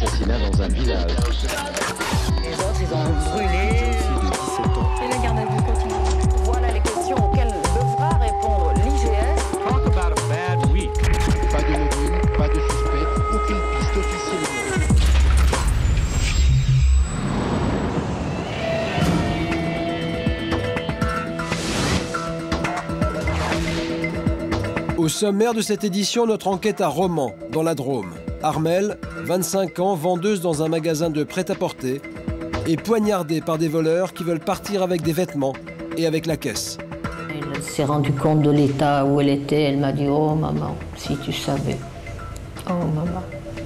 assassinat dans un village. Les autres, ils ont brûlé. Et la garde à vue continue. Voilà les questions auxquelles devra répondre l'IGF. Talk about a bad week. Pas de mobile, pas de suspect, aucune piste officielle. Au sommaire de cette édition, notre enquête à Romans, dans la Drôme. Armelle, 25 ans, vendeuse dans un magasin de prêt-à-porter, est poignardée par des voleurs qui veulent partir avec des vêtements et avec la caisse. Elle s'est rendue compte de l'état où elle était. Elle m'a dit « Oh maman, si tu savais. Oh maman ».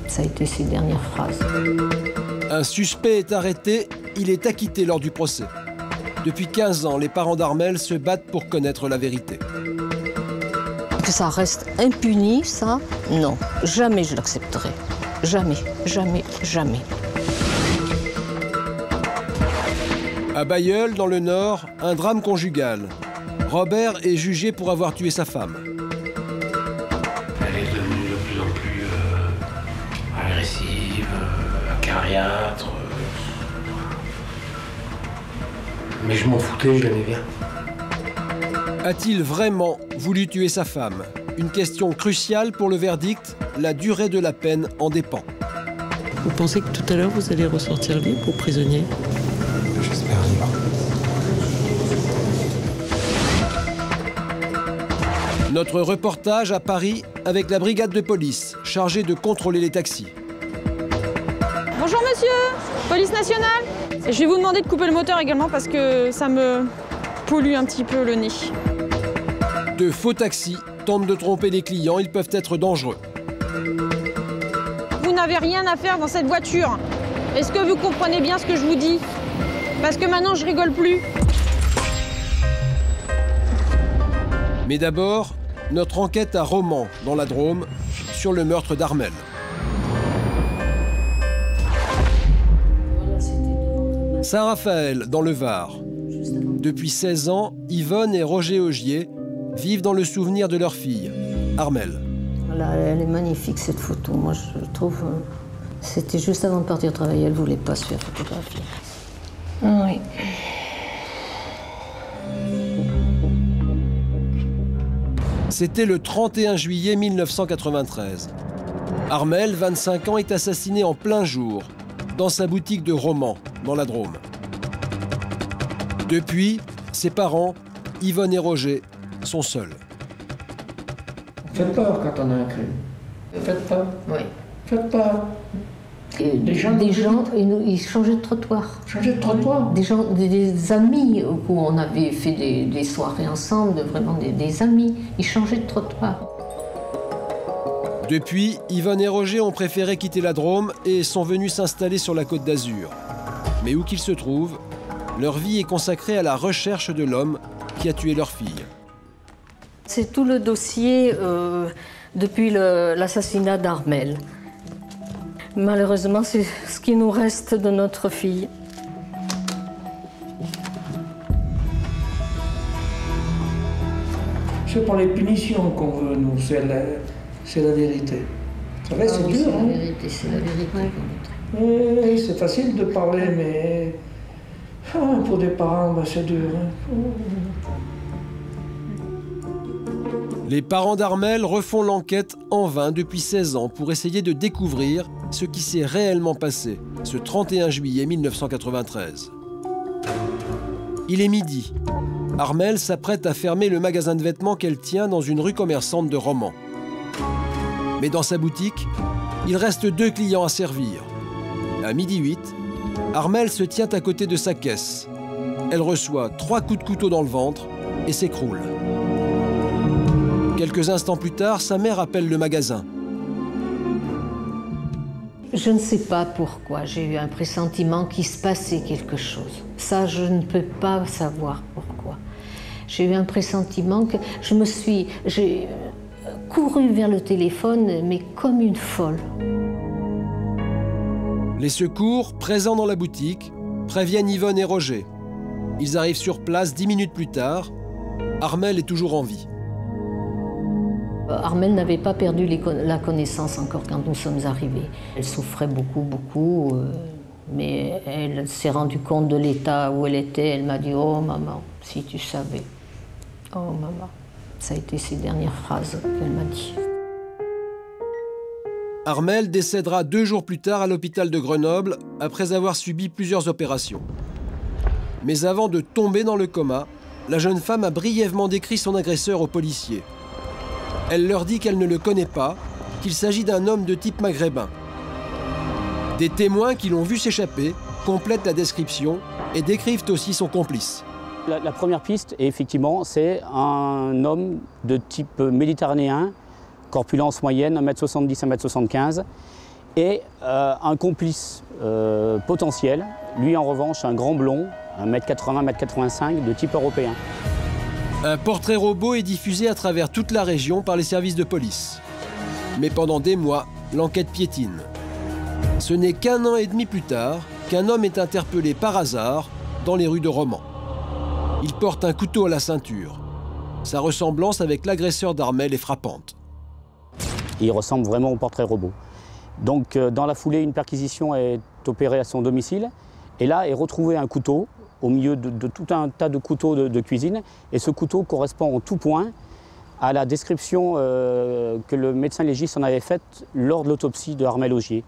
Ça a été ses dernières phrases. Un suspect est arrêté, il est acquitté lors du procès. Depuis 15 ans, les parents d'Armelle se battent pour connaître la vérité. Que ça reste impuni, ça, non. Jamais je l'accepterai. Jamais, jamais, jamais. À Bailleul, dans le Nord, un drame conjugal. Robert est jugé pour avoir tué sa femme. Elle est devenue de plus en plus agressive, acariâtre. Mais je m'en foutais, je l'aimais bien. A-t-il vraiment voulu tuer sa femme? Une question cruciale pour le verdict, la durée de la peine en dépend. Vous pensez que tout à l'heure, vous allez ressortir libre ou prisonnier? J'espère libre. Notre reportage à Paris avec la brigade de police, chargée de contrôler les taxis. Bonjour monsieur, police nationale. Et je vais vous demander de couper le moteur également parce que ça me pollue un petit peu le nez. De faux taxis tentent de tromper les clients, ils peuvent être dangereux. Vous n'avez rien à faire dans cette voiture. Est-ce que vous comprenez bien ce que je vous dis? Parce que maintenant, je rigole plus. Mais d'abord, notre enquête à Romans, dans la Drôme, sur le meurtre d'Armelle. Saint-Raphaël, dans le Var. Depuis 16 ans, Yvonne et Roger Augier vivent dans le souvenir de leur fille, Armelle. Voilà, elle est magnifique, cette photo. Moi, je trouve... C'était juste avant de partir travailler. Elle ne voulait pas se faire photographier. Ah, oui. C'était le 31 juillet 1993. Armelle, 25 ans, est assassinée en plein jour, dans sa boutique de Romans, dans la Drôme. Depuis, ses parents, Yvonne et Roger, sont seuls. Faites peur quand on a un crime. Faites peur. Oui. Faites peur. Et des gens, ils changeaient de trottoir. Changez de trottoir. Des amis où on avait fait des soirées ensemble, vraiment des amis. Ils changeaient de trottoir. Depuis, Yvonne et Roger ont préféré quitter la Drôme et sont venus s'installer sur la Côte d'Azur. Mais où qu'ils se trouvent, leur vie est consacrée à la recherche de l'homme qui a tué leur fille. C'est tout le dossier depuis l'assassinat d'Armelle. Malheureusement, c'est ce qui nous reste de notre fille. C'est pas les punitions qu'on veut, nous, c'est la vérité. C'est vrai, c'est dur. C'est la vérité. Oui, c'est facile de parler, mais pour des parents, c'est dur. Les parents d'Armelle refont l'enquête en vain depuis 16 ans pour essayer de découvrir ce qui s'est réellement passé ce 31 juillet 1993. Il est midi. Armelle s'apprête à fermer le magasin de vêtements qu'elle tient dans une rue commerçante de Romans. Mais dans sa boutique, il reste 2 clients à servir. À 12h08, Armelle se tient à côté de sa caisse. Elle reçoit 3 coups de couteau dans le ventre et s'écroule. Quelques instants plus tard, sa mère appelle le magasin. Je ne sais pas pourquoi. J'ai eu un pressentiment qu'il se passait quelque chose. Ça, je ne peux pas savoir pourquoi. J'ai eu un pressentiment que j'ai couru vers le téléphone, mais comme une folle. Les secours, présents dans la boutique, préviennent Yvonne et Roger. Ils arrivent sur place 10 minutes plus tard. Armelle est toujours en vie. Armelle n'avait pas perdu la connaissance encore quand nous sommes arrivés. Elle souffrait beaucoup, mais elle s'est rendue compte de l'état où elle était. Elle m'a dit « Oh maman, si tu savais. Oh maman ». Ça a été ses dernières phrases qu'elle m'a dit. Armelle décédera 2 jours plus tard à l'hôpital de Grenoble après avoir subi plusieurs opérations. Mais avant de tomber dans le coma, la jeune femme a brièvement décrit son agresseur aux policiers. Elle leur dit qu'elle ne le connaît pas, qu'il s'agit d'un homme de type maghrébin. Des témoins qui l'ont vu s'échapper complètent la description et décrivent aussi son complice. La première piste, effectivement, c'est un homme de type méditerranéen, corpulence moyenne, 1m70, 1m75, et un complice potentiel. Lui, en revanche, un grand blond, 1m80, 1m85, de type européen. Un portrait robot est diffusé à travers toute la région par les services de police. Mais pendant des mois, l'enquête piétine. Ce n'est qu'1 an et demi plus tard qu'un homme est interpellé par hasard dans les rues de Romans. Il porte un couteau à la ceinture. Sa ressemblance avec l'agresseur d'Armelle est frappante. Il ressemble vraiment au portrait robot. Donc dans la foulée, une perquisition est opérée à son domicile. Et là est retrouvé un couteau au milieu de tout un tas de couteaux de cuisine. Et ce couteau correspond en tout point à la description que le médecin légiste en avait faite lors de l'autopsie de Armelle Augier.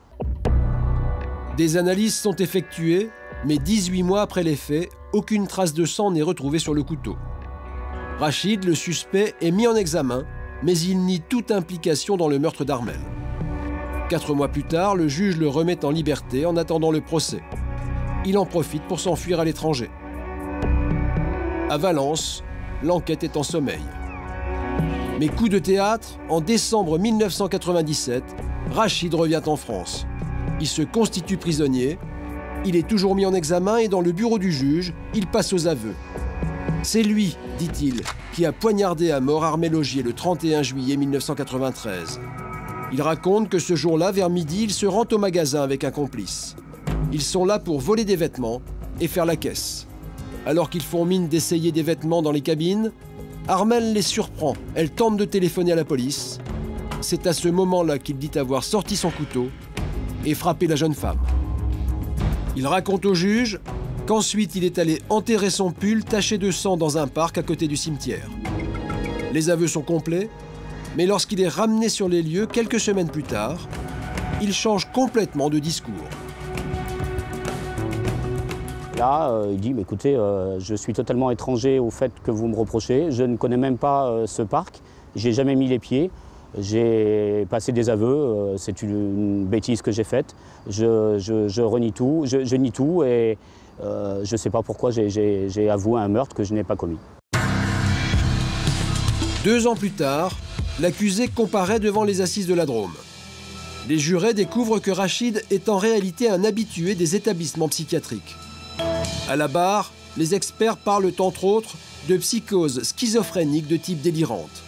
Des analyses sont effectuées, mais 18 mois après les faits, aucune trace de sang n'est retrouvée sur le couteau. Rachid, le suspect, est mis en examen, mais il nie toute implication dans le meurtre d'Armelle. 4 mois plus tard, le juge le remet en liberté en attendant le procès. Il en profite pour s'enfuir à l'étranger. À Valence, l'enquête est en sommeil. Mais coup de théâtre, en décembre 1997, Rachid revient en France. Il se constitue prisonnier, il est toujours mis en examen et dans le bureau du juge, il passe aux aveux. C'est lui, dit-il, qui a poignardé à mort Armelle Augier le 31 juillet 1993. Il raconte que ce jour-là, vers midi, il se rend au magasin avec un complice. Ils sont là pour voler des vêtements et faire la caisse. Alors qu'ils font mine d'essayer des vêtements dans les cabines, Armelle les surprend. Elle tente de téléphoner à la police. C'est à ce moment-là qu'il dit avoir sorti son couteau et frappé la jeune femme. Il raconte au juge qu'ensuite il est allé enterrer son pull taché de sang dans un parc à côté du cimetière. Les aveux sont complets, mais lorsqu'il est ramené sur les lieux quelques semaines plus tard, il change complètement de discours. Là, il dit, écoutez, je suis totalement étranger au fait que vous me reprochez. Je ne connais même pas ce parc. J'ai jamais mis les pieds. J'ai passé des aveux. C'est une bêtise que j'ai faite. Je renie tout. Je nie tout et je ne sais pas pourquoi j'ai avoué un meurtre que je n'ai pas commis. 2 ans plus tard, l'accusé comparaît devant les assises de la Drôme. Les jurés découvrent que Rachid est en réalité un habitué des établissements psychiatriques. À la barre, les experts parlent entre autres de psychose schizophrénique de type délirante.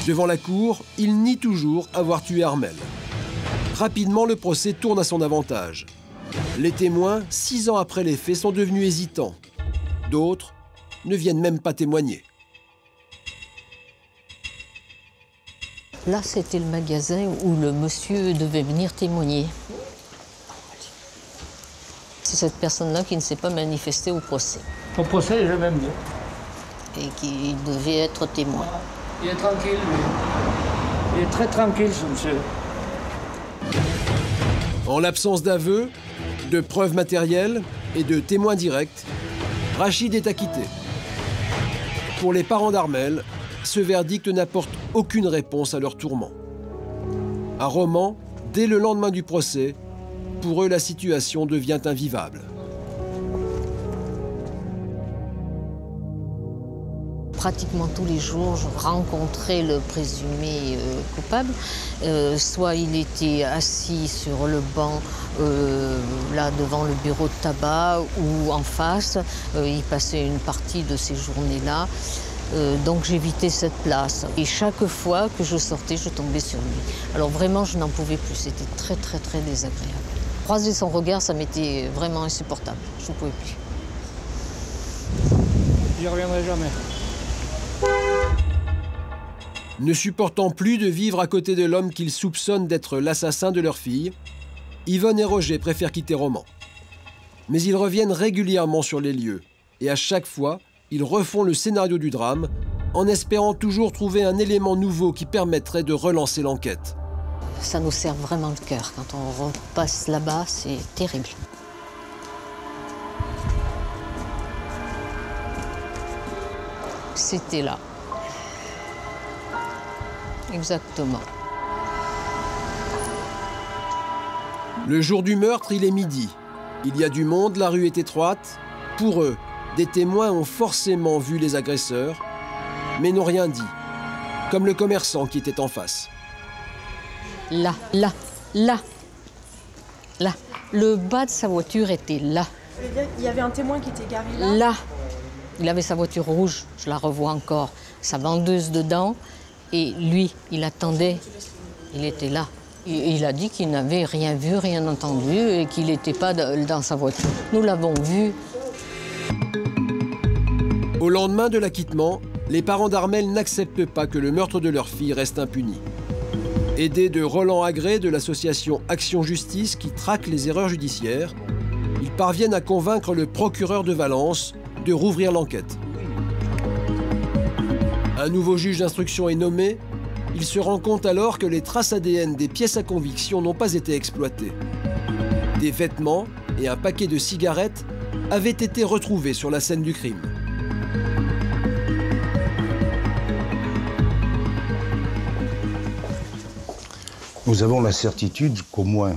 Devant la cour, il nie toujours avoir tué Armelle. Rapidement, le procès tourne à son avantage. Les témoins, 6 ans après les faits, sont devenus hésitants. D'autres ne viennent même pas témoigner. Là, c'était le magasin où le monsieur devait venir témoigner. C'est cette personne-là qui ne s'est pas manifestée au procès. Au procès, je l'aime bien. Et qui devait être témoin. Il est tranquille, lui. Il est très tranquille, ce monsieur. En l'absence d'aveux, de preuves matérielles et de témoins directs, Rachid est acquitté. Pour les parents d'Armelle, ce verdict n'apporte aucune réponse à leur tourment. À Romans, dès le lendemain du procès, pour eux, la situation devient invivable. Pratiquement tous les jours, je rencontrais le présumé coupable. Soit il était assis sur le banc, là devant le bureau de tabac, ou en face. Il passait une partie de ces journées-là. Donc j'évitais cette place. Et chaque fois que je sortais, je tombais sur lui. Alors vraiment, je n'en pouvais plus. C'était très, très, très désagréable. Croiser son regard, ça m'était vraiment insupportable. Je ne pouvais plus. J'y reviendrai jamais. Ne supportant plus de vivre à côté de l'homme qu'ils soupçonnent d'être l'assassin de leur fille, Yvonne et Roger préfèrent quitter Romans. Mais ils reviennent régulièrement sur les lieux et à chaque fois, ils refont le scénario du drame en espérant toujours trouver un élément nouveau qui permettrait de relancer l'enquête. Ça nous serre vraiment le cœur. Quand on repasse là-bas, c'est terrible. C'était là. Exactement. Le jour du meurtre, il est midi. Il y a du monde, la rue est étroite. Pour eux, des témoins ont forcément vu les agresseurs, mais n'ont rien dit, comme le commerçant qui était en face. Là. Le bas de sa voiture était là. Il y avait un témoin qui était garé là. Là. Il avait sa voiture rouge, je la revois encore, sa vendeuse dedans. Et lui, il attendait, il était là. Il a dit qu'il n'avait rien vu, rien entendu et qu'il n'était pas dans sa voiture. Nous l'avons vu. Au lendemain de l'acquittement, les parents d'Armelle n'acceptent pas que le meurtre de leur fille reste impuni. Aidés de Roland Agré de l'association Action Justice qui traque les erreurs judiciaires, ils parviennent à convaincre le procureur de Valence de rouvrir l'enquête. Un nouveau juge d'instruction est nommé. Il se rend compte alors que les traces ADN des pièces à conviction n'ont pas été exploitées. Des vêtements et un paquet de cigarettes avaient été retrouvés sur la scène du crime. Nous avons la certitude qu'au moins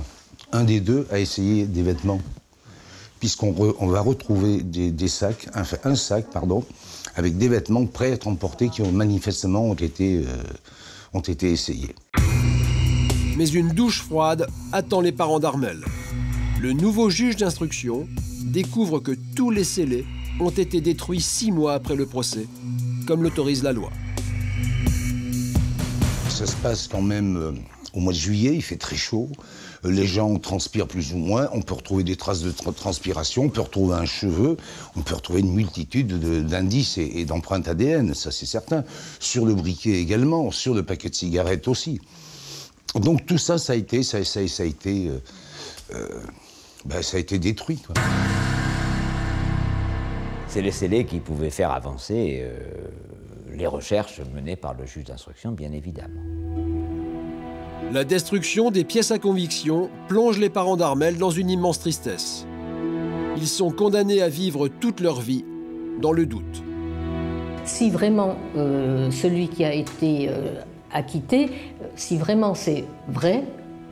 un des deux a essayé des vêtements, puisqu'on va retrouver des sacs, un sac, avec des vêtements prêts à être emportés qui manifestement ont été essayés. Mais une douche froide attend les parents d'Armelle. Le nouveau juge d'instruction découvre que tous les scellés ont été détruits 6 mois après le procès, comme l'autorise la loi. Ça se passe quand même au mois de juillet, il fait très chaud, les gens transpirent plus ou moins, on peut retrouver des traces de transpiration, on peut retrouver un cheveu, on peut retrouver une multitude d'indices et d'empreintes ADN, ça c'est certain. Sur le briquet également, sur le paquet de cigarettes aussi. Donc tout ça, ça a été détruit, quoi. C'est les scellés qui pouvaient faire avancer les recherches menées par le juge d'instruction, bien évidemment. La destruction des pièces à conviction plonge les parents d'Armelle dans une immense tristesse. Ils sont condamnés à vivre toute leur vie dans le doute. Si vraiment celui qui a été acquitté, si vraiment c'est vrai,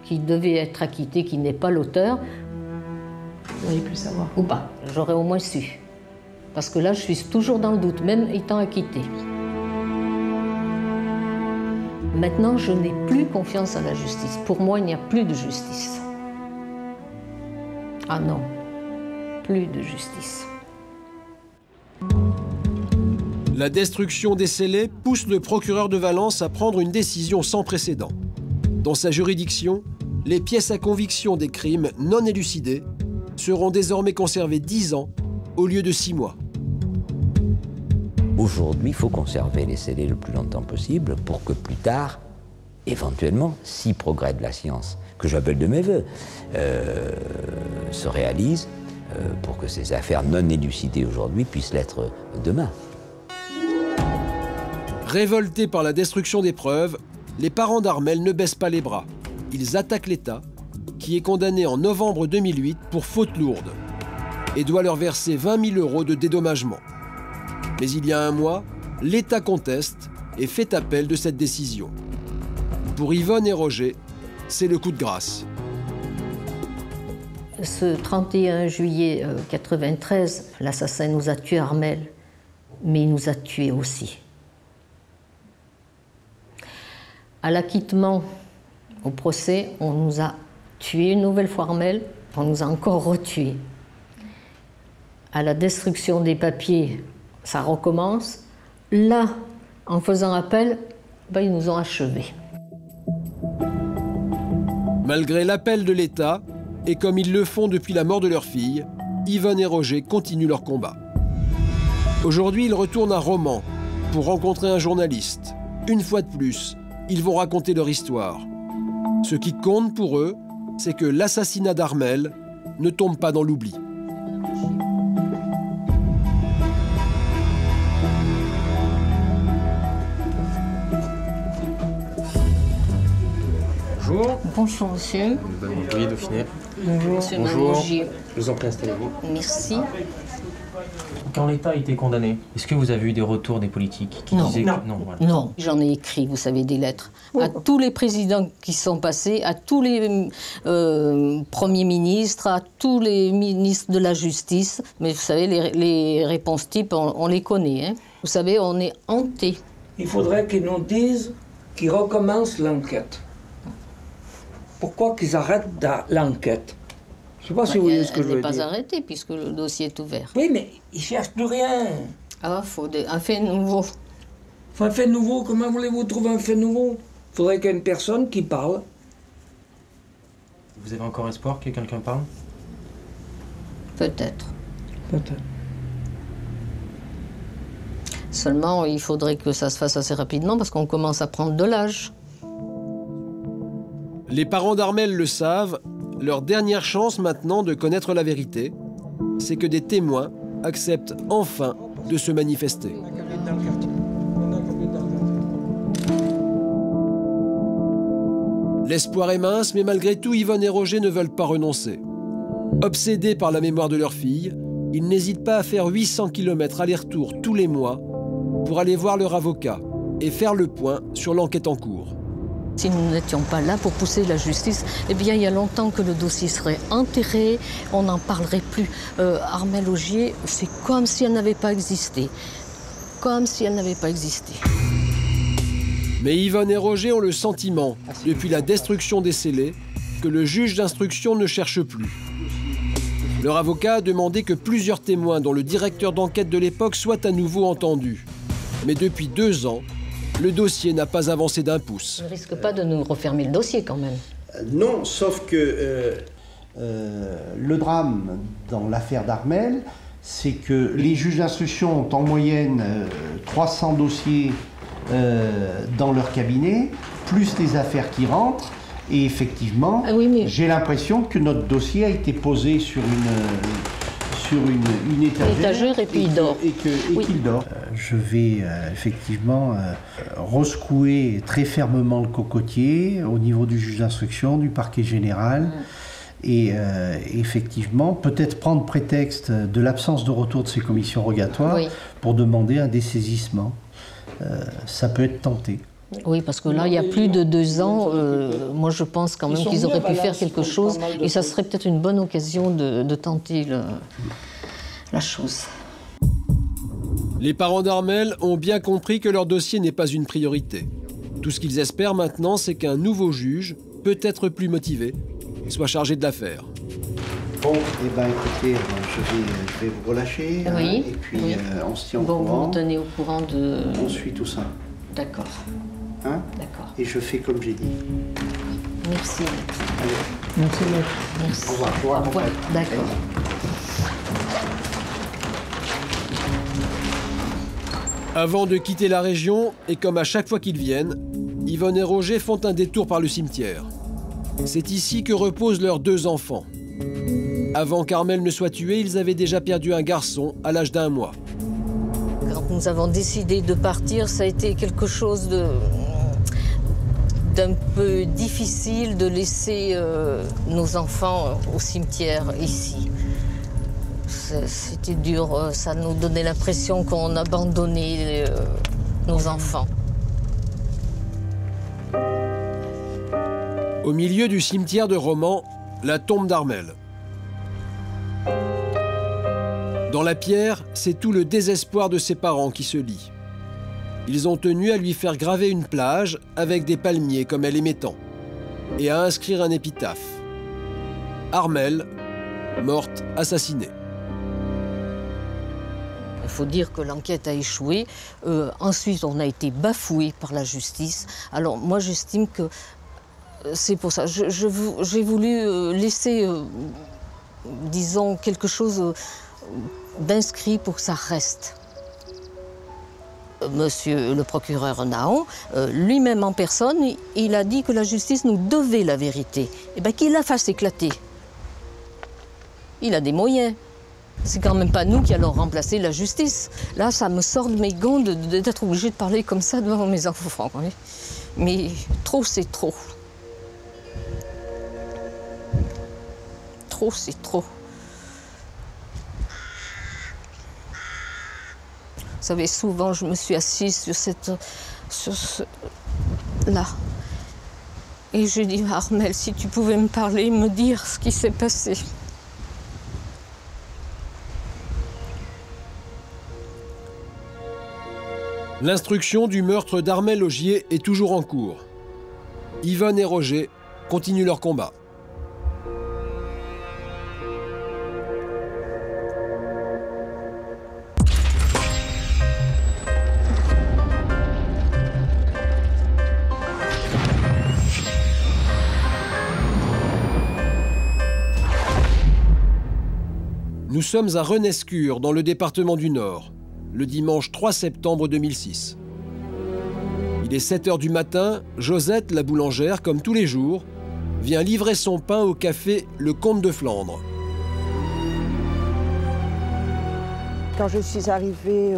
qu'il devait être acquitté, qu'il n'est pas l'auteur, Vous auriez pu savoir. Ou pas, j'aurais au moins su. Parce que là, je suis toujours dans le doute, même étant acquittée. Maintenant, je n'ai plus confiance en la justice. Pour moi, il n'y a plus de justice. Ah non, plus de justice. La destruction des scellés pousse le procureur de Valence à prendre une décision sans précédent. Dans sa juridiction, les pièces à conviction des crimes non élucidés seront désormais conservées 10 ans au lieu de 6 mois. Aujourd'hui, il faut conserver les scellés le plus longtemps possible pour que plus tard, éventuellement, si progrès de la science, que j'appelle de mes voeux, se réalisent pour que ces affaires non élucidées aujourd'hui puissent l'être demain. Révoltés par la destruction des preuves, les parents d'Armelle ne baissent pas les bras. Ils attaquent l'État, qui est condamné en novembre 2008 pour faute lourde et doit leur verser 20 000 € de dédommagement. Mais il y a un mois, l'État conteste et fait appel de cette décision. Pour Yvonne et Roger, c'est le coup de grâce. Ce 31 juillet 1993, l'assassin nous a tué Armelle, mais il nous a tués aussi. À l'acquittement, au procès, on nous a tués une nouvelle fois Armelle, on nous a encore retués. À la destruction des papiers, ça recommence. Là, en faisant appel, ils nous ont achevés. Malgré l'appel de l'État, et comme ils le font depuis la mort de leur fille, Yvonne et Roger continuent leur combat. Aujourd'hui, ils retournent à Romans pour rencontrer un journaliste. une fois de plus, ils vont raconter leur histoire. Ce qui compte pour eux, c'est que l'assassinat d'Armel ne tombe pas dans l'oubli. Bonjour. Bonjour, monsieur. Oui, Dauphiné. Bonjour, monsieur Bonjour. Manougier. Je vous en prie, installez-vous. Merci. Quand l'État a été condamné, est-ce que vous avez eu des retours des politiques qui Non. disaient Non. que... Non, voilà. Non, j'en ai écrit, vous savez, des lettres à tous les présidents qui sont passés, à tous les premiers ministres, à tous les ministres de la Justice. Mais vous savez, les réponses types, on les connaît. Hein. Vous savez, on est hantés. Il faudrait qu'ils nous disent qu'ils recommencent l'enquête. Pourquoi qu'ils arrêtent l'enquête? Je ne sais pas si vous voyez ce que je veux dire. Elle n'est pas arrêtée puisque le dossier est ouvert. Oui, mais ils ne cherchent plus rien. Ah, il faut un fait nouveau. Un fait nouveau, comment voulez-vous trouver un fait nouveau? Il faudrait qu'il y ait une personne qui parle. Vous avez encore espoir que quelqu'un parle? Peut-être. Peut-être. Seulement, il faudrait que ça se fasse assez rapidement parce qu'on commence à prendre de l'âge. Les parents d'Armel le savent, leur dernière chance maintenant de connaître la vérité, c'est que des témoins acceptent enfin de se manifester. L'espoir est mince, mais malgré tout, Yvonne et Roger ne veulent pas renoncer. Obsédés par la mémoire de leur fille, ils n'hésitent pas à faire 800 km aller-retour tous les mois pour aller voir leur avocat et faire le point sur l'enquête en cours. Si nous n'étions pas là pour pousser la justice, eh bien, il y a longtemps que le dossier serait enterré, on n'en parlerait plus. Armel Augier, c'est comme si elle n'avait pas existé. Comme si elle n'avait pas existé. Mais Yvonne et Roger ont le sentiment, depuis la destruction des scellés, que le juge d'instruction ne cherche plus. Leur avocat a demandé que plusieurs témoins, dont le directeur d'enquête de l'époque, soient à nouveau entendus. Mais depuis 2 ans, le dossier n'a pas avancé d'un pouce. On ne risque pas de nous refermer le dossier quand même. Non, sauf que le drame dans l'affaire d'Armel, c'est que les juges d'instruction ont en moyenne 300 dossiers dans leur cabinet, plus les affaires qui rentrent. Et effectivement, j'ai l'impression que notre dossier a été posé sur une étagère et puis il dort. Et qu'il dort. Je vais effectivement rescouer très fermement le cocotier au niveau du juge d'instruction, du parquet général. Et effectivement, peut-être prendre prétexte de l'absence de retour de ces commissions rogatoires pour demander un dessaisissement. Ça peut être tenté. Oui, parce que là, il y a plus de 2 ans, moi je pense quand même qu'ils auraient pu faire quelque chose et ça serait peut-être une bonne occasion de tenter la chose. Les parents d'Armel ont bien compris que leur dossier n'est pas une priorité. Tout ce qu'ils espèrent maintenant, c'est qu'un nouveau juge, peut-être plus motivé, soit chargé de l'affaire. Bon, eh ben, écoutez, je vais vous relâcher. Oui. Et puis on se tient au courant. Vous me tenez au courant de... On suit tout ça. D'accord. Hein? D'accord. Et je fais comme j'ai dit. Merci. Allez. Merci. Merci. Au revoir. Au revoir. D'accord. Avant de quitter la région, et comme à chaque fois qu'ils viennent, Yvonne et Roger font un détour par le cimetière. C'est ici que reposent leurs 2 enfants. Avant qu'Armel ne soit tué, ils avaient déjà perdu un garçon à l'âge d'1 mois. Quand nous avons décidé de partir, ça a été quelque chose d'un peu difficile de laisser nos enfants au cimetière ici. C'était dur, ça nous donnait l'impression qu'on abandonnait nos enfants. Au milieu du cimetière de Romans, la tombe d'Armel. Dans la pierre, c'est tout le désespoir de ses parents qui se lit. Ils ont tenu à lui faire graver une plage avec des palmiers comme elle aimait tant, et à inscrire un épitaphe. Armel, morte assassinée. Il faut dire que l'enquête a échoué. Ensuite, on a été bafoué par la justice. Alors moi, j'estime que c'est pour ça. J'ai voulu laisser, disons, quelque chose d'inscrit pour que ça reste. Monsieur le procureur Naon, lui-même en personne, il a dit que la justice nous devait la vérité. Et bien qu'il la fasse éclater. Il a des moyens. C'est quand même pas nous qui allons remplacer la justice. Là, ça me sort de mes gonds d'être obligé de parler comme ça devant mes enfants. Oui. Mais trop, c'est trop. Trop, c'est trop. Vous savez, souvent, je me suis assise sur là. Et je dis, Armelle, si tu pouvais me parler, me dire ce qui s'est passé. L'instruction du meurtre d'Armelle Augier est toujours en cours. Yvonne et Roger continuent leur combat. Nous sommes à Renescure, dans le département du Nord, le dimanche 3 septembre 2006. Il est 7 h du matin, Josette, la boulangère, comme tous les jours, vient livrer son pain au café Le Comte de Flandre. Quand je suis arrivée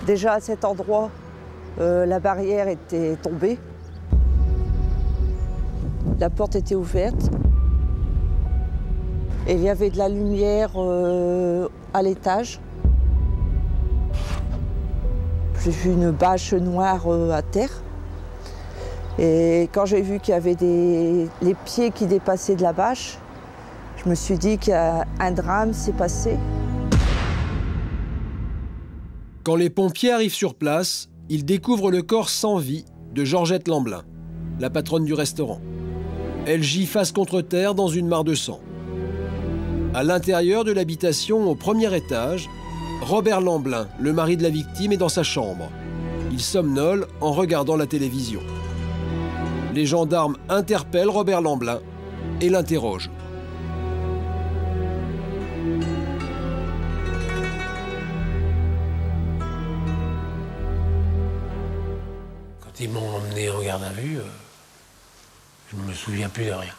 déjà à cet endroit, la barrière était tombée. La porte était ouverte. Et il y avait de la lumière à l'étage. J'ai vu une bâche noire à terre. Et quand j'ai vu qu'il y avait les pieds qui dépassaient de la bâche, je me suis dit qu'un drame s'est passé. Quand les pompiers arrivent sur place, ils découvrent le corps sans vie de Georgette Lamblin, la patronne du restaurant. Elle gît face contre terre dans une mare de sang. À l'intérieur de l'habitation, au premier étage, Robert Lamblin, le mari de la victime, est dans sa chambre. Il somnole en regardant la télévision. Les gendarmes interpellent Robert Lamblin et l'interrogent. Quand ils m'ont emmené en garde à vue, je ne me souviens plus de rien.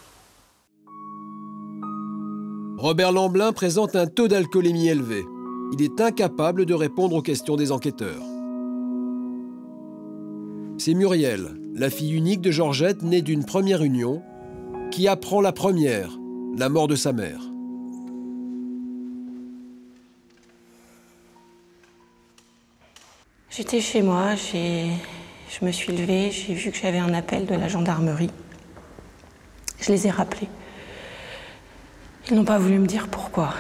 Robert Lamblin présente un taux d'alcoolémie élevé. Il est incapable de répondre aux questions des enquêteurs. C'est Muriel, la fille unique de Georgette, née d'une première union, qui apprend la première, la mort de sa mère. J'étais chez moi, je me suis levée, j'ai vu que j'avais un appel de la gendarmerie. Je les ai rappelés. Ils n'ont pas voulu me dire pourquoi.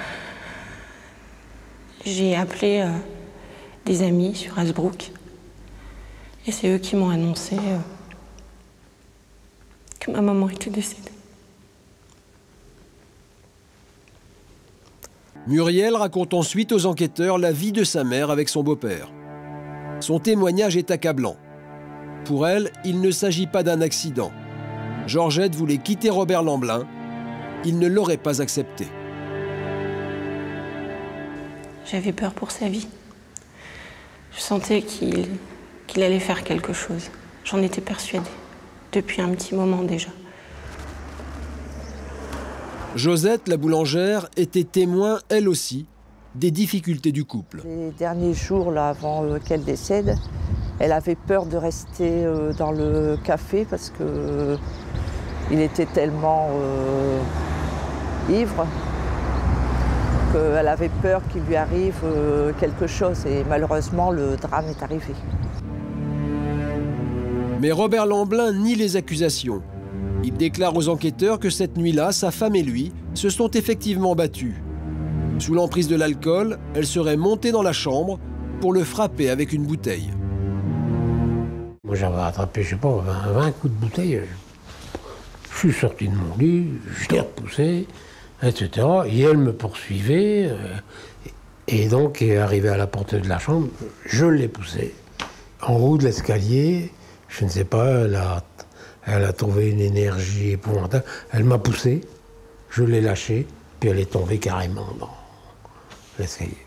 J'ai appelé des amis sur Hasbrook et c'est eux qui m'ont annoncé que ma maman était décédée. Muriel raconte ensuite aux enquêteurs la vie de sa mère avec son beau-père. Son témoignage est accablant. Pour elle, il ne s'agit pas d'un accident. Georgette voulait quitter Robert Lamblin. Il ne l'aurait pas accepté. J'avais peur pour sa vie. Je sentais qu'il allait faire quelque chose. J'en étais persuadée, depuis un petit moment déjà. Josette, la boulangère, était témoin, elle aussi, des difficultés du couple. Les derniers jours, là, avant qu'elle décède, elle avait peur de rester dans le café parce qu'il était tellement ivre qu'elle avait peur qu'il lui arrive quelque chose. Et malheureusement, le drame est arrivé. Mais Robert Lamblin nie les accusations. Il déclare aux enquêteurs que cette nuit-là, sa femme et lui se sont effectivement battus. Sous l'emprise de l'alcool, elle serait montée dans la chambre pour le frapper avec une bouteille. Moi, j'avais attrapé, je sais pas, 20 coups de bouteille. Je suis sorti de mon lit, je l'ai repoussé, etc. Et elle me poursuivait. Et donc, est arrivé à la porte de la chambre, je l'ai poussé. En haut de l'escalier, je ne sais pas, elle a trouvé une énergie épouvantable. Elle m'a poussé, je l'ai lâché, puis elle est tombée carrément dans l'escalier.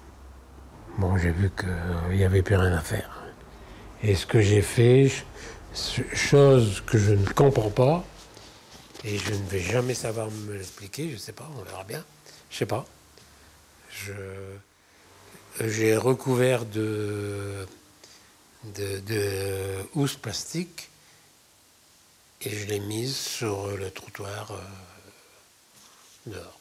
Bon, j'ai vu qu'il n'y avait plus rien à faire. Et ce que j'ai fait, chose que je ne comprends pas, et je ne vais jamais savoir me l'expliquer, je ne sais pas, on verra bien, je ne sais pas. J'ai recouvert de housse plastique et je l'ai mise sur le trottoir dehors.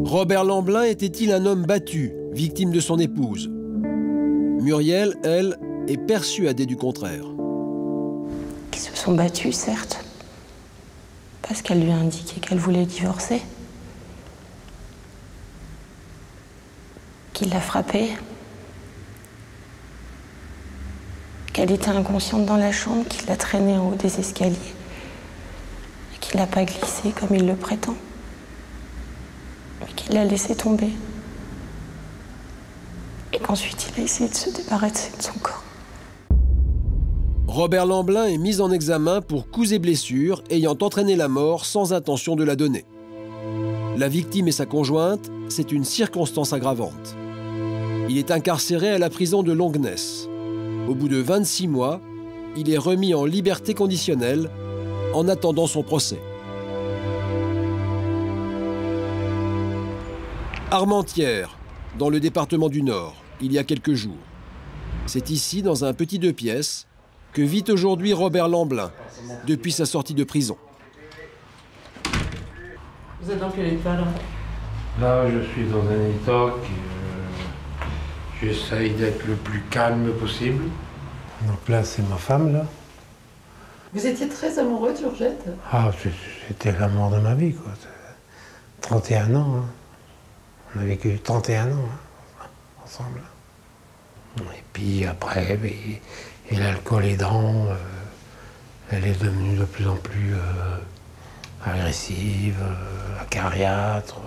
Robert Lamblin était-il un homme battu, victime de son épouse? Muriel, elle, est persuadée du contraire. Ils se sont battus, certes, parce qu'elle lui a indiqué qu'elle voulait divorcer. Qu'il l'a frappée. Qu'elle était inconsciente dans la chambre, qu'il l'a traînée en haut des escaliers. Et qu'il l'a pas glissée comme il le prétend. Mais qu'il l'a laissée tomber. Et qu'ensuite il a essayé de se débarrasser de son corps. Robert Lamblin est mis en examen pour coups et blessures ayant entraîné la mort sans intention de la donner. La victime et sa conjointe, c'est une circonstance aggravante. Il est incarcéré à la prison de Longnes. Au bout de 26 mois, il est remis en liberté conditionnelle en attendant son procès. Armentières, dans le département du Nord, il y a quelques jours. C'est ici, dans un petit 2 pièces, que vit aujourd'hui Robert Lamblin, depuis sa sortie de prison. Vous êtes dans quel état là? Là, je suis dans un état qui... j'essaye d'être le plus calme possible. Donc là, c'est ma femme, là. Vous étiez très amoureux de Georgette? Ah, c'était l'amour de ma vie, quoi. 31 ans, hein. On a vécu 31 ans, hein, ensemble. Et puis après, et l'alcool aidant, elle est devenue de plus en plus agressive, acariâtre.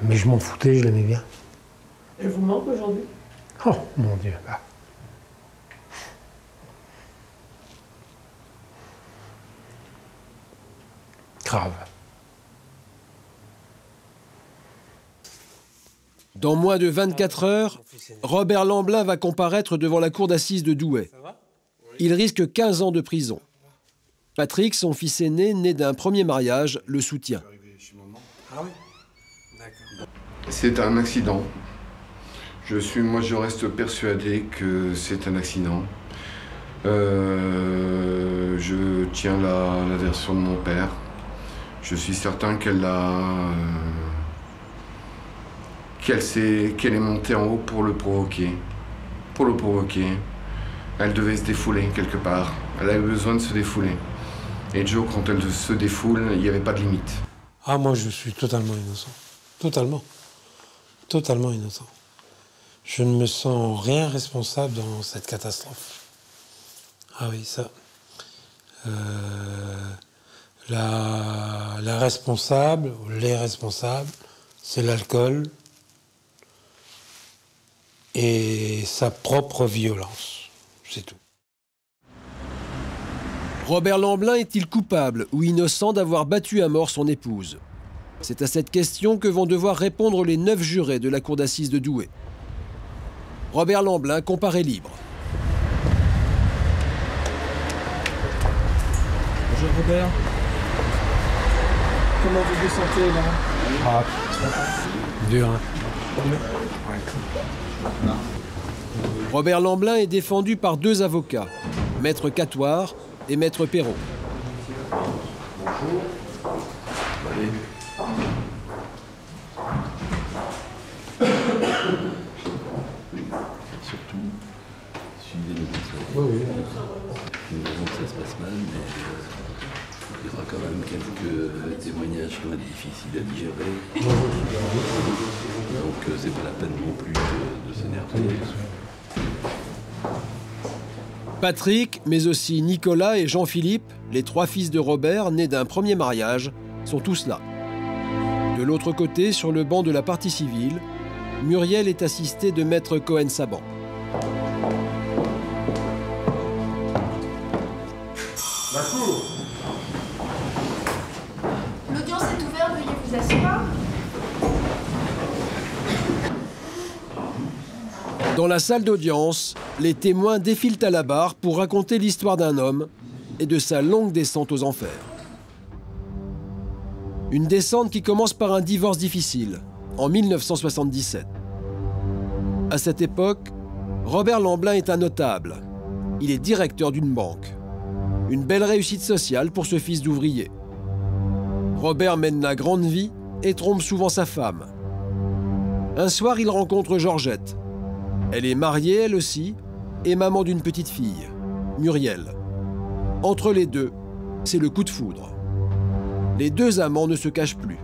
Mais je m'en foutais, je l'aimais bien. Elle vous manque aujourd'hui? Oh, mon Dieu. Ah. Grave. Dans moins de 24 heures, Robert Lamblin va comparaître devant la cour d'assises de Douai. Il risque 15 ans de prison. Patrick, son fils aîné, né d'un premier mariage, le soutient. C'est un accident. Moi, je reste persuadé que c'est un accident. Je tiens la version de mon père. Je suis certain qu'elle est montée en haut pour le provoquer. Pour le provoquer. Elle devait se défouler quelque part. Elle avait besoin de se défouler. Et Joe, quand elle se défoule, il n'y avait pas de limite. Ah, moi, je suis totalement innocent. Totalement. Totalement innocent. Je ne me sens rien responsable dans cette catastrophe. Ah oui, ça. La responsable, ou les responsables, c'est l'alcool et sa propre violence. C'est tout. Robert Lamblin est-il coupable ou innocent d'avoir battu à mort son épouse? C'est à cette question que vont devoir répondre les 9 jurés de la cour d'assises de Douai. Robert Lamblin comparaît libre. Bonjour Robert. Comment vous vous sentez là? Ah, dur, hein. Robert Lamblin est défendu par 2 avocats, Maître Catoire et Maître Perrault. Bonjour. Allez. Surtout, suivez les conseils. Oui. Nous verrons que ça se passe mal, mais il y aura quand même quelques témoignages qui vont être difficiles à digérer. Donc c'est pas la peine non plus de s'énerver. Patrick, mais aussi Nicolas et Jean-Philippe, les 3 fils de Robert, nés d'un premier mariage, sont tous là. De l'autre côté, sur le banc de la partie civile, Muriel est assistée de Maître Cohen-Saban. La cour. L'audience est ouverte, veuillez vous asseoir. Dans la salle d'audience, les témoins défilent à la barre pour raconter l'histoire d'un homme et de sa longue descente aux enfers. Une descente qui commence par un divorce difficile, en 1977. À cette époque, Robert Lamblin est un notable. Il est directeur d'une banque. Une belle réussite sociale pour ce fils d'ouvrier. Robert mène la grande vie et trompe souvent sa femme. Un soir, il rencontre Georgette. Elle est mariée, elle aussi, et maman d'une petite fille, Muriel. Entre les deux, c'est le coup de foudre. Les deux amants ne se cachent plus.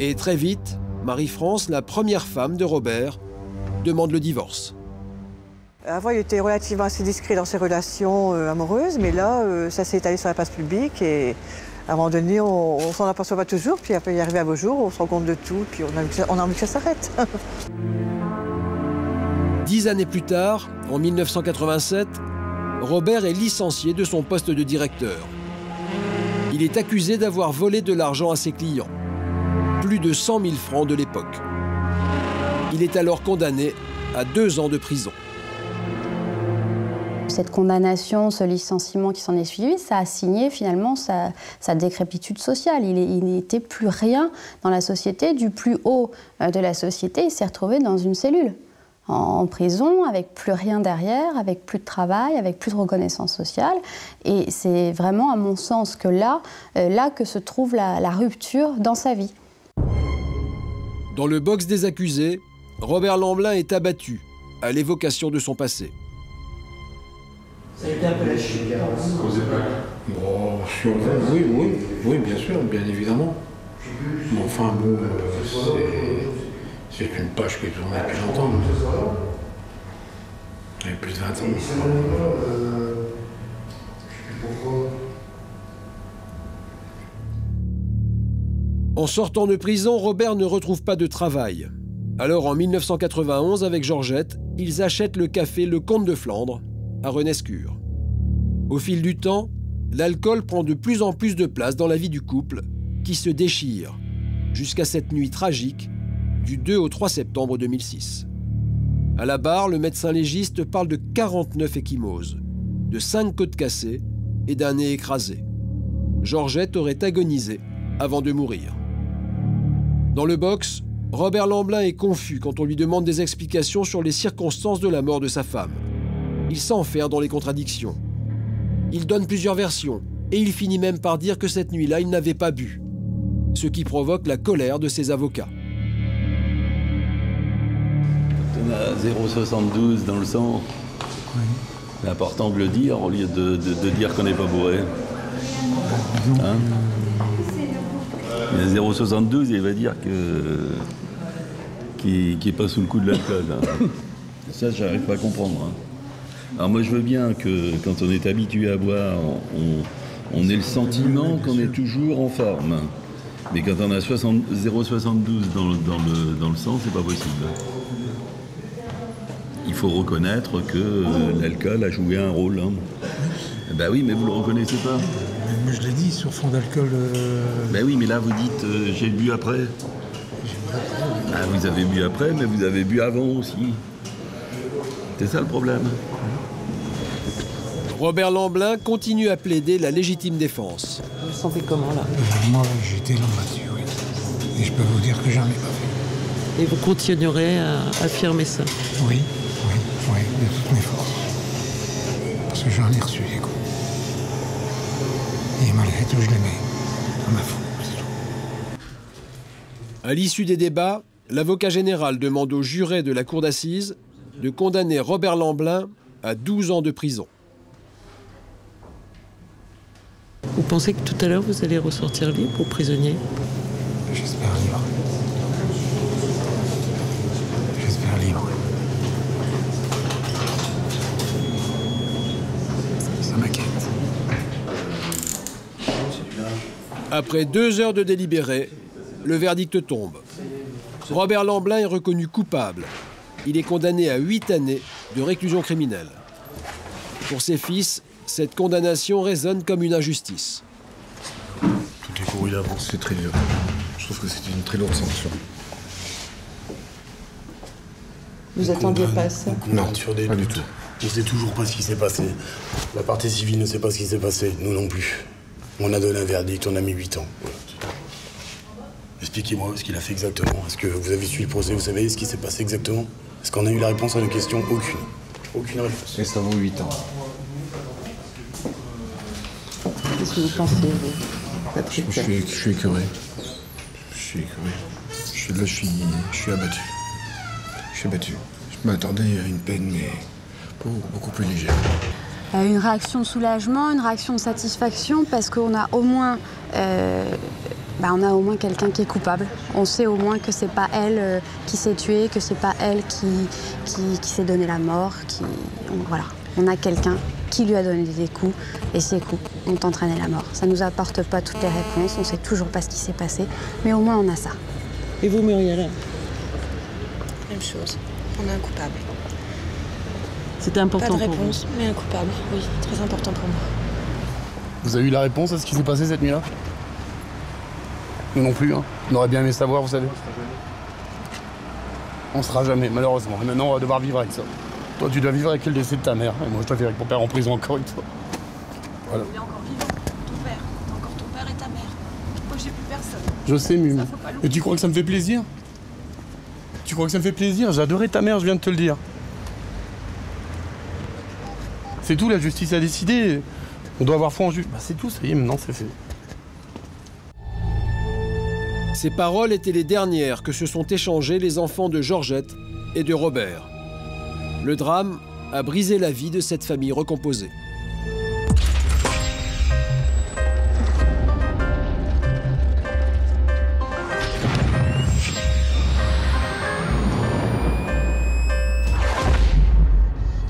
Et très vite, Marie-France, la première femme de Robert, demande le divorce. Avant, il était relativement assez discret dans ses relations amoureuses, mais là, ça s'est étalé sur la place publique et à un moment donné, on s'en aperçoit pas toujours, puis après, il est arrivé un beau jour, on se rend compte de tout, puis on a envie que ça s'arrête. 10 années plus tard, en 1987, Robert est licencié de son poste de directeur. Il est accusé d'avoir volé de l'argent à ses clients. Plus de 100 000 francs de l'époque. Il est alors condamné à 2 ans de prison. Cette condamnation, ce licenciement qui s'en est suivi, ça a signé finalement sa décrépitude sociale. Il n'était plus rien dans la société. Du plus haut de la société, il s'est retrouvé dans une cellule, en prison, avec plus rien derrière, avec plus de travail, avec plus de reconnaissance sociale. Et c'est vraiment, à mon sens, que là que se trouve la rupture dans sa vie. Dans le box des accusés, Robert Lamblin est abattu à l'évocation de son passé. Ça a été un peu la chute. Bon, oui, bien sûr, bien évidemment. Mais enfin, bon, c'est une page qui est tournée depuis longtemps. Il y a plus de 20 ans. En sortant de prison, Robert ne retrouve pas de travail. Alors, en 1991, avec Georgette, ils achètent le café Le Comte de Flandre, à Renescure. Au fil du temps, l'alcool prend de plus en plus de place dans la vie du couple, qui se déchire, jusqu'à cette nuit tragique du 2 au 3 septembre 2006. À la barre, le médecin légiste parle de 49 ecchymoses, de 5 côtes cassées et d'un nez écrasé. Georgette aurait agonisé avant de mourir. Dans le box, Robert Lamblin est confus quand on lui demande des explications sur les circonstances de la mort de sa femme. Il s'enferre dans les contradictions. Il donne plusieurs versions et il finit même par dire que cette nuit-là, il n'avait pas bu, ce qui provoque la colère de ses avocats. On a 0,72 dans le sang. C'est important de le dire au lieu de dire qu'on n'est pas bourré. Hein? Il y a 0,72, il va dire qu'il n'est pas sous le coup de l'alcool. Hein. Ça, j'arrive pas à comprendre. Hein. Alors moi, je veux bien que quand on est habitué à boire, on ait le sentiment qu'on est toujours en forme. Mais quand on a 0,72 dans le sang, c'est pas possible. Il faut reconnaître que l'alcool a joué un rôle. Hein. Ben oui, mais vous le reconnaissez pas. Moi, je l'ai dit, sur fond d'alcool... Ben oui, mais là, vous dites, j'ai bu après. Ah, vous avez bu après, mais vous avez bu avant aussi. C'est ça le problème. Robert Lamblin continue à plaider la légitime défense. Vous vous sentez comment, là? Moi, j'étais là-dessus, oui. Et je peux vous dire que j'en ai pas vu. Et vous continuerez à affirmer ça? Oui, de toutes mes forces. Parce que j'en ai reçu des coups. Et malgré tout, je l'aimais. À ma faute, c'est tout. À l'issue des débats, l'avocat général demande aux jurés de la cour d'assises de condamner Robert Lamblin à 12 ans de prison. Vous pensez que tout à l'heure, vous allez ressortir libre ou prisonnier? J'espère libre. J'espère libre. Ça m'inquiète. Après 2 heures de délibéré, le verdict tombe. Robert Lamblin est reconnu coupable. Il est condamné à 8 années de réclusion criminelle. Pour ses fils, cette condamnation résonne comme une injustice. Tout est couru d'avance, c'est très dur. Je trouve que c'est une très lourde sanction. Vous attendiez pas à ça? Non, sur des... Pas du tout. On ne sait toujours pas ce qui s'est passé. La partie civile ne sait pas ce qui s'est passé, nous non plus. On a donné un verdict, on a mis 8 ans. Voilà. Expliquez-moi ce qu'il a fait exactement. Est-ce que vous avez suivi le procès, vous savez ce qui s'est passé exactement? Est-ce qu'on a eu la réponse à nos questions? Aucune. Aucune réponse. Et ça vaut 8 ans. Qu'est-ce que vous pensez, vous? Je suis écœuré. Je suis écœuré. Je suis abattu. Je suis abattu. Je m'attendais à une peine, mais beaucoup plus légère. Une réaction de soulagement, une réaction de satisfaction, parce qu'on a au moins, quelqu'un qui est coupable. On sait au moins que c'est pas elle qui s'est tuée, que c'est pas elle qui s'est donné la mort. Voilà, on a quelqu'un qui lui a donné des coups, et ces coups ont entraîné la mort. Ça nous apporte pas toutes les réponses, on sait toujours pas ce qui s'est passé, mais au moins on a ça. Et vous, Muriel? Même chose. On a un coupable. C'était important pour vous? Pas de réponse, mais un coupable. Oui, très important pour moi. Vous avez eu la réponse à ce qui s'est passé cette nuit-là? Nous non plus, hein. On aurait bien aimé savoir, vous savez. On sera jamais, malheureusement. Et maintenant, on va devoir vivre avec ça. Toi, tu dois vivre avec le décès de ta mère. Et moi, je dois vivre avec mon père en prison encore une fois. Voilà. Il est encore vivant, ton père. T'as encore ton père et ta mère. Moi, j'ai plus personne. Je sais, Mime. Et tu crois que ça me fait plaisir? Tu crois que ça me fait plaisir? J'ai adoré ta mère, je viens de te le dire. C'est tout, la justice a décidé. On doit avoir foi en justice. Bah, c'est tout, ça y est, maintenant, c'est fait. Ces paroles étaient les dernières que se sont échangées les enfants de Georgette et de Robert. Le drame a brisé la vie de cette famille recomposée.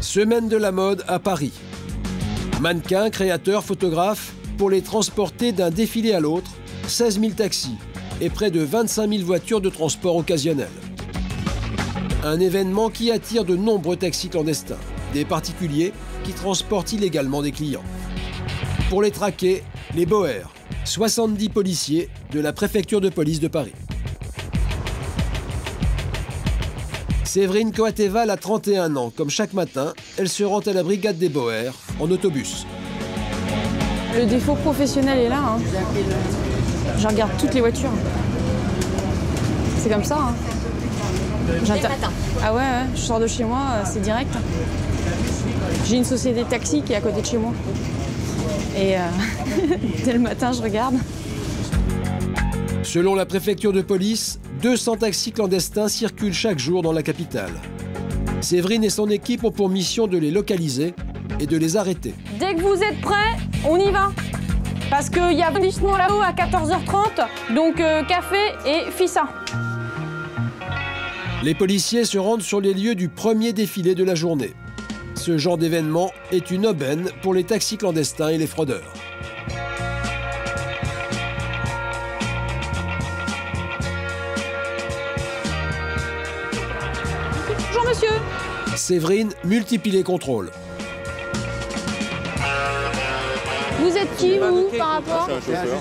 Semaine de la mode à Paris. Mannequins, créateurs, photographes, pour les transporter d'un défilé à l'autre, 16 000 taxis et près de 25 000 voitures de transport occasionnel. Un événement qui attire de nombreux taxis clandestins, des particuliers qui transportent illégalement des clients. Pour les traquer, les Boers, 70 policiers de la préfecture de police de Paris. Séverine Coateval a 31 ans. Comme chaque matin, elle se rend à la brigade des Boers en autobus. Le défaut professionnel est là. Hein. Je regarde toutes les voitures. C'est comme ça. Hein. Ah ouais, je sors de chez moi, c'est direct. J'ai une société de taxi qui est à côté de chez moi. Et dès le matin, je regarde. Selon la préfecture de police, 200 taxis clandestins circulent chaque jour dans la capitale. Séverine et son équipe ont pour mission de les localiser et de les arrêter. Dès que vous êtes prêts, on y va. Parce qu'il y a un glissement là-haut à 14h30, donc café et fissa. Les policiers se rendent sur les lieux du premier défilé de la journée. Ce genre d'événement est une aubaine pour les taxis clandestins et les fraudeurs. Bonjour monsieur. Séverine multiplie les contrôles. Vous êtes qui, vous, par rapport?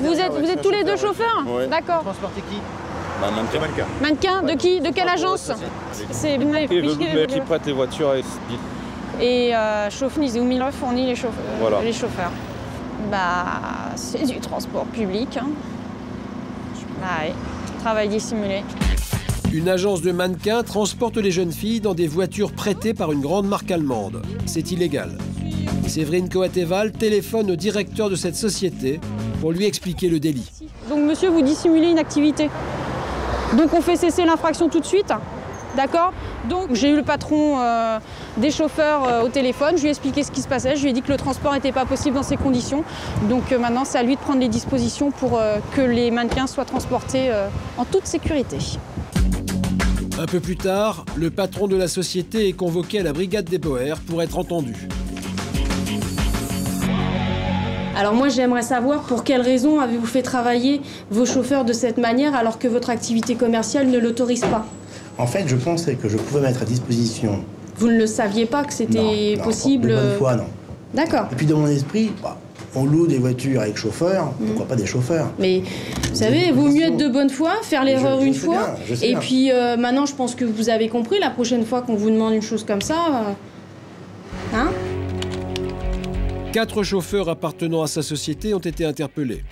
Vous êtes tous les deux chauffeurs? Ouais. D'accord. Transportez qui? Mannequin. Mannequin de qui? De quelle agence? C'est qui prête les voitures et Chauffnis ou Miller fournit les chauffeurs. Voilà. Les chauffeurs. Bah, c'est du transport public. Hein. Bah ouais, travail dissimulé. Une agence de mannequins transporte les jeunes filles dans des voitures prêtées par une grande marque allemande. C'est illégal. Séverine Coateval téléphone au directeur de cette société pour lui expliquer le délit. Donc monsieur, vous dissimulez une activité. Donc on fait cesser l'infraction tout de suite. D'accord? Donc j'ai eu le patron des chauffeurs au téléphone, je lui ai expliqué ce qui se passait, je lui ai dit que le transport n'était pas possible dans ces conditions. Donc maintenant c'est à lui de prendre les dispositions pour que les mannequins soient transportés en toute sécurité. Un peu plus tard, le patron de la société est convoqué à la brigade des Boers pour être entendu. Alors moi j'aimerais savoir pour quelles raisons avez-vous fait travailler vos chauffeurs de cette manière alors que votre activité commerciale ne l'autorise pas? En fait, je pensais que je pouvais mettre à disposition... Vous ne le saviez pas que c'était possible? De bonne foi, non. D'accord. Et puis dans mon esprit, On loue des voitures avec chauffeur, pourquoi pas des chauffeurs? Mais vous savez, il vaut mieux être de bonne foi, faire l'erreur une fois. Et puis maintenant, je pense que vous avez compris, la prochaine fois qu'on vous demande une chose comme ça, hein? 4 chauffeurs appartenant à sa société ont été interpellés.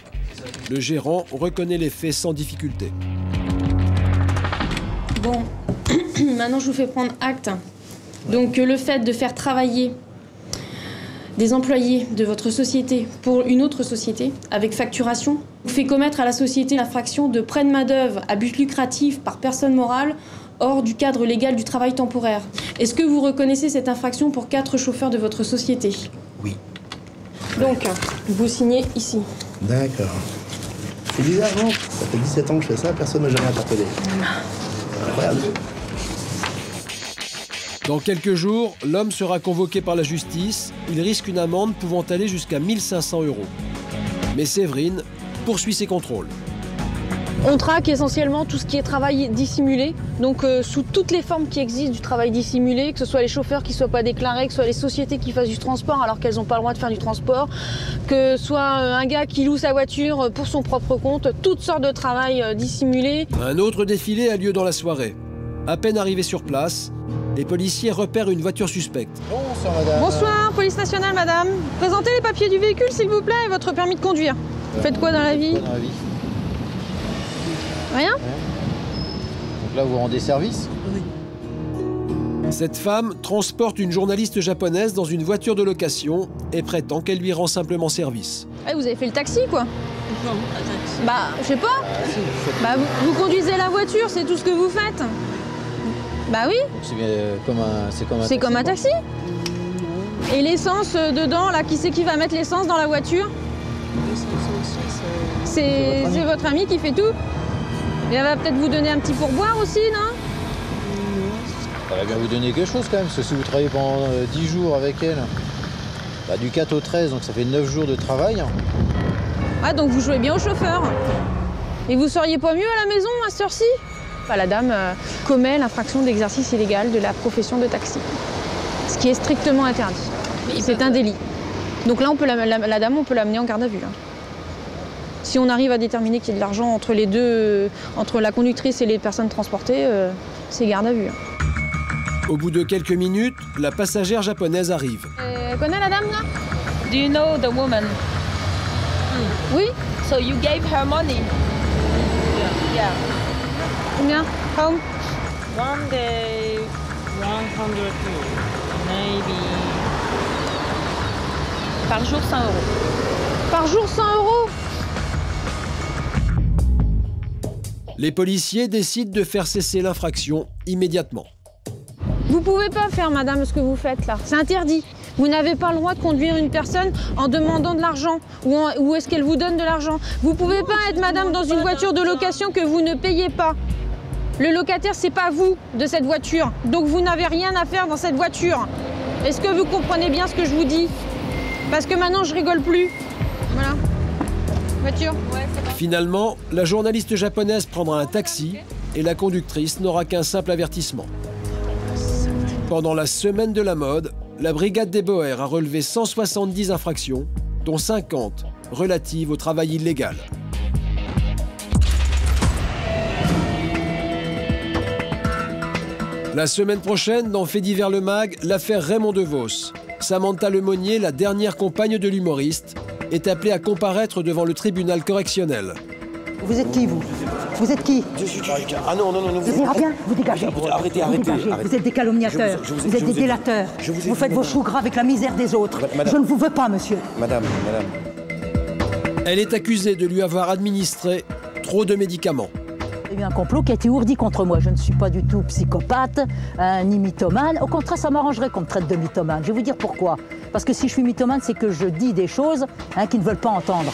Le gérant reconnaît les faits sans difficulté. Bon, maintenant je vous fais prendre acte. Donc le fait de faire travailler des employés de votre société pour une autre société avec facturation vous fait commettre à la société l'infraction de prêt de main-d'œuvre à but lucratif par personne morale hors du cadre légal du travail temporaire. Est-ce que vous reconnaissez cette infraction pour 4 chauffeurs de votre société? Oui. Donc, vous signez ici. D'accord. C'est bizarre, non? Ça fait 17 ans que je fais ça, personne ne m'a jamais interpellé. Incroyable. Dans quelques jours, l'homme sera convoqué par la justice. Il risque une amende pouvant aller jusqu'à 1 500 €. Mais Séverine poursuit ses contrôles. On traque essentiellement tout ce qui est travail dissimulé, donc sous toutes les formes qui existent du travail dissimulé, que ce soit les chauffeurs qui ne soient pas déclarés, que ce soit les sociétés qui fassent du transport alors qu'elles n'ont pas le droit de faire du transport, que ce soit un gars qui loue sa voiture pour son propre compte, toutes sortes de travail dissimulé. Un autre défilé a lieu dans la soirée. À peine arrivé sur place, les policiers repèrent une voiture suspecte. Bonsoir, madame. Bonsoir, police nationale, madame. Présentez les papiers du véhicule, s'il vous plaît, et votre permis de conduire. Vous faites quoi dans la vie? Rien? Donc là, vous rendez service? Oui. Cette femme transporte une journaliste japonaise dans une voiture de location et prétend qu'elle lui rend simplement service. Eh, vous avez fait le taxi, quoi? Non, pas taxi. Bah, je sais pas. Bah, vous conduisez la voiture, c'est tout ce que vous faites. Bah oui. C'est comme un taxi. Et l'essence dedans, là, qui c'est qui va mettre l'essence dans la voiture? C'est votre ami qui fait tout. Et elle va peut-être vous donner un petit pourboire aussi, non? Elle va bien vous donner quelque chose quand même, parce que si vous travaillez pendant 10 jours avec elle, bah, du 4 au 13, donc ça fait 9 jours de travail. Ah, donc vous jouez bien au chauffeur. Et vous seriez pas mieux à la maison à cette heure-ci? Bah, la dame commet l'infraction d'exercice illégal de la profession de taxi, ce qui est strictement interdit. C'est un délit. Donc là, on peut la dame, on peut l'amener en garde à vue. Hein. Si on arrive à déterminer qu'il y a de l'argent entre les deux, entre la conductrice et les personnes transportées, c'est garde à vue. Au bout de quelques minutes, la passagère japonaise arrive. Connais la dame là? Do you know the woman? Oui. So you gave her money? Yeah. Combien? How? One day, 100 maybe. Par jour, 100 €. Par jour, 100 €? Les policiers décident de faire cesser l'infraction immédiatement. Vous pouvez pas faire, madame, ce que vous faites là. C'est interdit. Vous n'avez pas le droit de conduire une personne en demandant de l'argent ou est-ce qu'elle vous donne de l'argent. Vous pouvez pas être, madame, dans une voiture de location que vous ne payez pas. Le locataire, c'est pas vous de cette voiture. Donc vous n'avez rien à faire dans cette voiture. Est-ce que vous comprenez bien ce que je vous dis? Parce que maintenant, je rigole plus. Voilà. Voiture. Ouais, c'est bon. Finalement, la journaliste japonaise prendra un taxi et la conductrice n'aura qu'un simple avertissement. Pendant la semaine de la mode, la brigade des Boers a relevé 170 infractions, dont 50 relatives au travail illégal. La semaine prochaine, dans Faits divers le Mag, l'affaire Raymond DeVos. Samantha Lemonnier, la dernière compagne de l'humoriste, est appelée à comparaître devant le tribunal correctionnel. Vous êtes qui, vous? Vous êtes qui? Je suis quelqu'un. Ah non, non, non. Vous êtes bien? Vous dégagez. Arrêtez. Vous êtes des calomniateurs. Vous êtes des délateurs. Vous faites vos choux gras avec la misère des autres. Je ne vous veux pas, monsieur. Madame. Elle est accusée de lui avoir administré trop de médicaments. Il y a eu un complot qui a été ourdi contre moi. Je ne suis pas du tout psychopathe, ni mythomane. Au contraire, ça m'arrangerait qu'on me traite de mythomane. Je vais vous dire pourquoi. Parce que si je suis mythomane, c'est que je dis des choses qui ne veulent pas entendre.